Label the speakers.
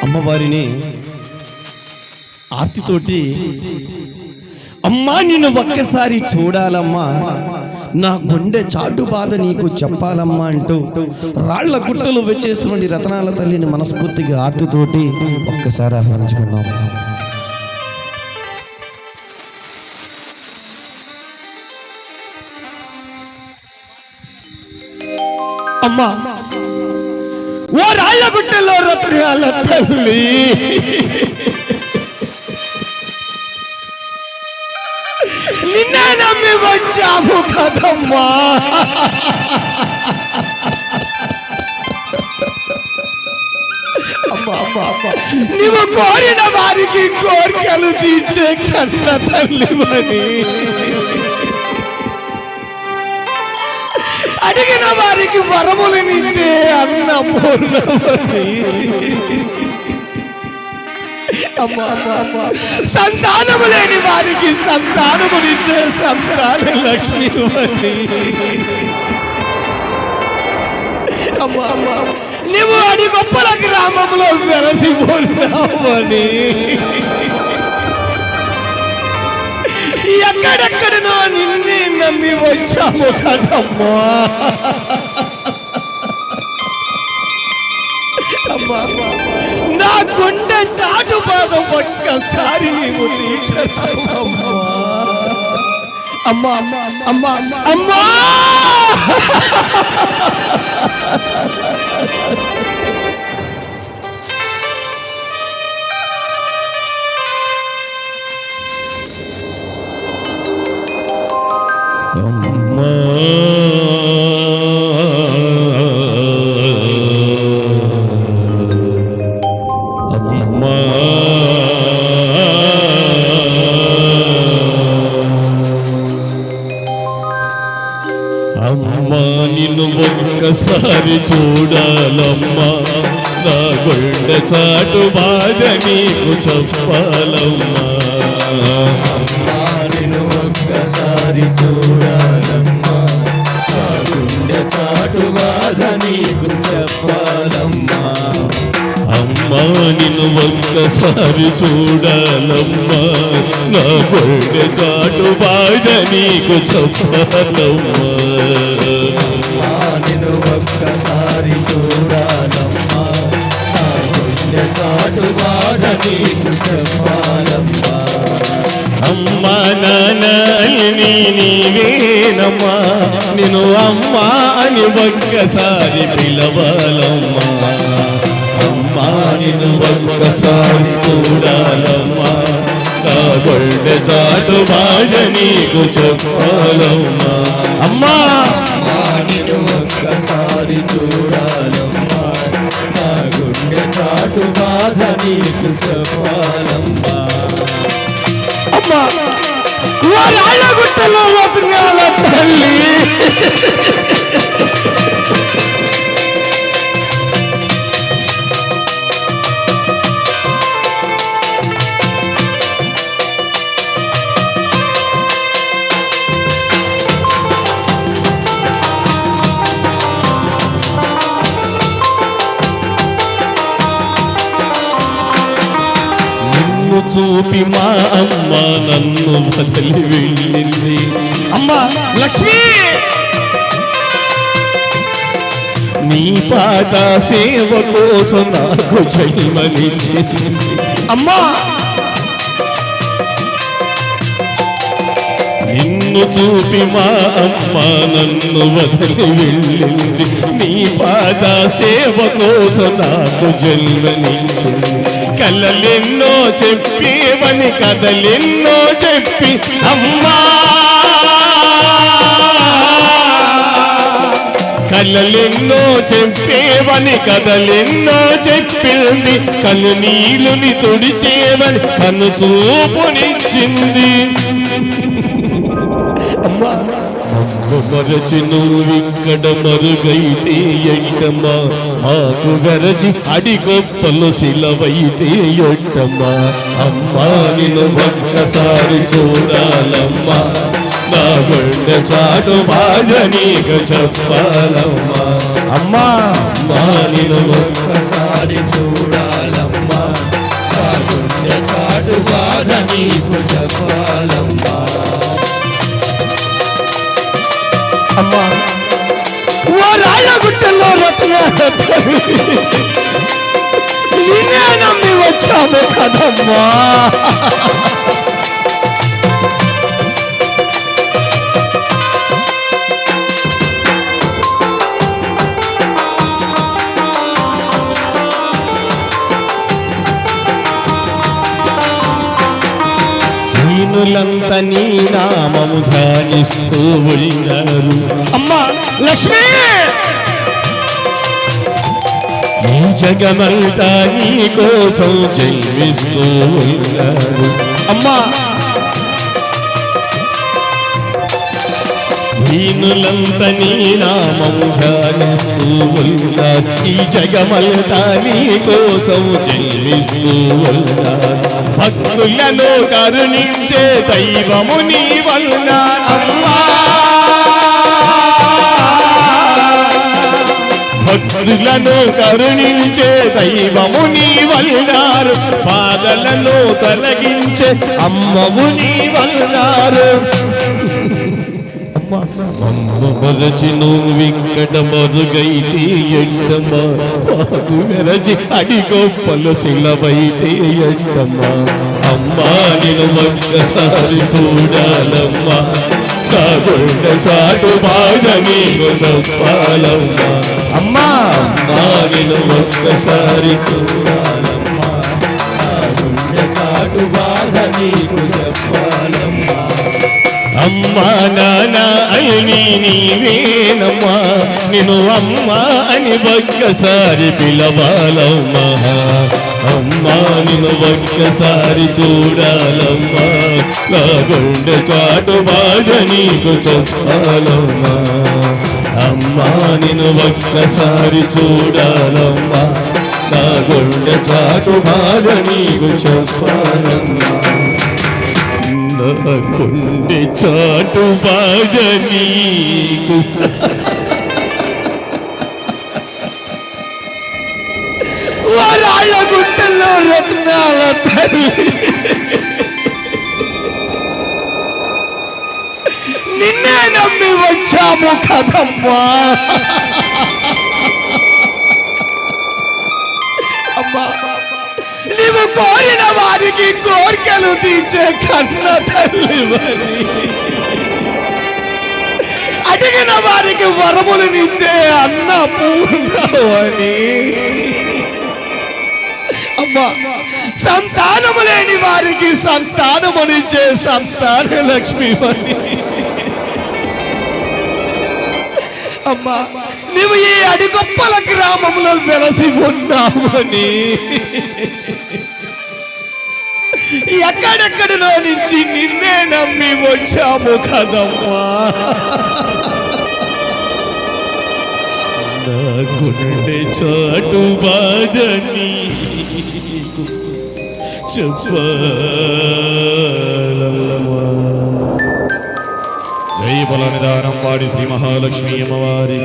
Speaker 1: అమ్మవారిని ఆర్తితోటి అమ్మా నిన్ను ఒక్కసారి చూడాలమ్మా, నా గుండె చాటు బాధ నీకు చెప్పాలమ్మా అంటూ రాళ్ల గుట్టలు వచ్చేసినటువంటి రతనాల తల్లిని మనస్ఫూర్తిగా ఆర్తితోటి ఒక్కసారి ఆహ్వానించుకున్నాం. అమ్మా ఓ రాళ్ల గుట్టలో రతనాల తల్లి, నిన్నే నమ్మి వచ్చాము కదమ్మా. నువ్వు కోరిన వారికి కోరికలు తీర్చే కన్న తల్లివని, అడిగిన వారికి వరములనిచ్చే అన్నపూర్ణవని, సంతానము లేని వారికి సంతానమునిచ్చే సంతాన లక్ష్మివని, నువ్వు అడి గొప్పల గ్రామంలో వెలసి ఉన్నావని, ఎక్కడెక్కడనో నిన్నే నమ్మి వచ్చాము కదమ్మా. నా గుండె చాటు బాధ ఒక్కసారి నీవు తీర్చమ్మా. అమ్మా అమ్మా అమ్మా నిన్ను ఒక్కసారి చూడాలమ్మా, నా గుండె చాటు బాధ నీకు చెప్పాలమ్మా.
Speaker 2: నిన్ను ఒక్కసారి చూడాలమ్మా, నా గుండె చాటు బాధ నీకు చెప్పాలమ్మా.
Speaker 1: అమ్మా నిన్ను ఒక్కసారి చూడాలమ్మా, నా గుండె చాటు బాధ నీకు చెప్పాలమ్మా.
Speaker 2: నిన్ను ఒక్కసారి చూడాలమ్మా, నా గుండె చాటు బాధ నీకు చెప్పాలమ్మా.
Speaker 1: అమ్మా నాన్నని నీవేనమ్మా, నిన్ను అమ్మా అని ఒక్కసారి పిలవాలమ్మా. అమ్మా నిన్ను ఒక్కసారి చూడాలమ్మా, నా గుండె చాటు బాధ నీకు చెప్పాలమ్మా. అమ్మా
Speaker 2: నిన్ను ఒక్కసారి చూడాలమ్మా, నా గుండె చాటు బాధ నీకు చెప్పాలమ్మా.
Speaker 1: అమ్మా రాళ్ళ గుట్టలో రతనాల తల్లి, చూపి మా అమ్మ నన్ను వదిలి వెళ్ళింది. అమ్మా లక్ష్మి నీ పాద సేవ కోసం నాకు జన్మనిచ్చింది. అమ్మా నిన్ను చూపి మా అమ్మ నన్ను వదిలి వెళ్ళింది. నీ పాద సేవ కోసం నాకు జన్మనిచ్చింది. కలలెన్నో చెప్పేవని కథలెన్నో చెప్పి అమ్మా, కలలెన్నో చెప్పేవని కథలెన్నో చెప్పింది. కను నీళ్ళుని తుడిచేవని కను చూపునిచ్చింది. మరచి నువ్విక్కడ మరుగైతే ఎట్టమ్మా, మాకు గరచి అడి గొప్పలు శిలవైతే ఎట్టమ్మా. అమ్మా నిన్ను ఒక్కసారి చూడాలమ్మా, నా గుండె చాటు బాధ నీకు చెప్పాలమ్మా. అమ్మా
Speaker 2: నిన్ను ఒక్కసారి చూడాలమ్మా, చాటు బాధ నీకు చెప్పాలమ్మా.
Speaker 1: అమ్మా ఓ రాళ్ళగుట్టలో రత్నాల తల్లి నిన్నే నమ్మి వచ్చాము కదమ్మా. దీనులంతా నీ నామము ధ్యానిస్తూ ఉన్నారు. అమ్మా లక్ష్మి ఈ జగమంతా నీ కోసం జన్మిస్తూ ఉన్నారు. అమ్మా దీనులంతా నీ నామము ధ్యానిస్తూ ఉన్నారు. ఈ జగమంతా నీ కోసం జన్మిస్తూ ఉన్నారు. భక్తులను కరుణించే దైవము నీవన్నారమ్మా. భక్తులను కరుణించే దైవము నీవన్నారు. బాధలను తొలగించే అమ్మవు నీవన్నారు. మరచి నువ్విక్కడ మరుగైతే ఎండమ్మా, పాకు మెరచి అడి గొప్పలు శిలవైతే ఎండమ్మా. అమ్మా నేను ఒక్కసారి చూడాలమ్మా, నా గుండె చాటు బాధ నీకు చెప్పాలమ్మా. అమ్మా అమ్మా నేను ఒక్కసారి
Speaker 2: చూడాలమ్మా, నా గుండె చాటు బాధ నీకు చెప్పాలమ్మా.
Speaker 1: అమ్మా నానా అని నీవేనమ్మా, నిన్ను అమ్మా అని ఒక్కసారి పిలవాలమ్మా. అమ్మా నిన్ను ఒక్కసారి చూడాలమ్మా, నా గుండె చాటు బాధ నీకు చెప్పాలమ్మా. అమ్మా నిన్ను ఒక్కసారి చూడాలమ్మా, నా గుండె చాటు బాధ నీకు చెప్పాలమ్మా. నా గుండె చాటు బాధ నీకు రాళ్ళ గుంటల్లో రత్నాల తల్లి నిన్నే నమ్మి వచ్చాము కదమ్మా. అమ్మా నీవు కోరిన వారికి కోరికలు తీర్చే కన్న తల్లి, అడిగిన వారికి వరములనిచ్చే అన్న పూర్ణవని. అమ్మా సంతానము లేని వారికి సంతానమునిచ్చే సంతాన లక్ష్మీవని. అమ్మా నువ్వు ఈ అడిగొప్పల గ్రామంలో వెలసి ఉన్నావని ఎక్కడెక్కడిలో నుంచి నిన్నే నమ్మి వచ్చాము కదమ్మా. నా గుండె చాటు బాధ నీకు చెప్పాలమ్మా. జై బల నిదానం వాడి శ్రీ మహాలక్ష్మీ అమ్మవారి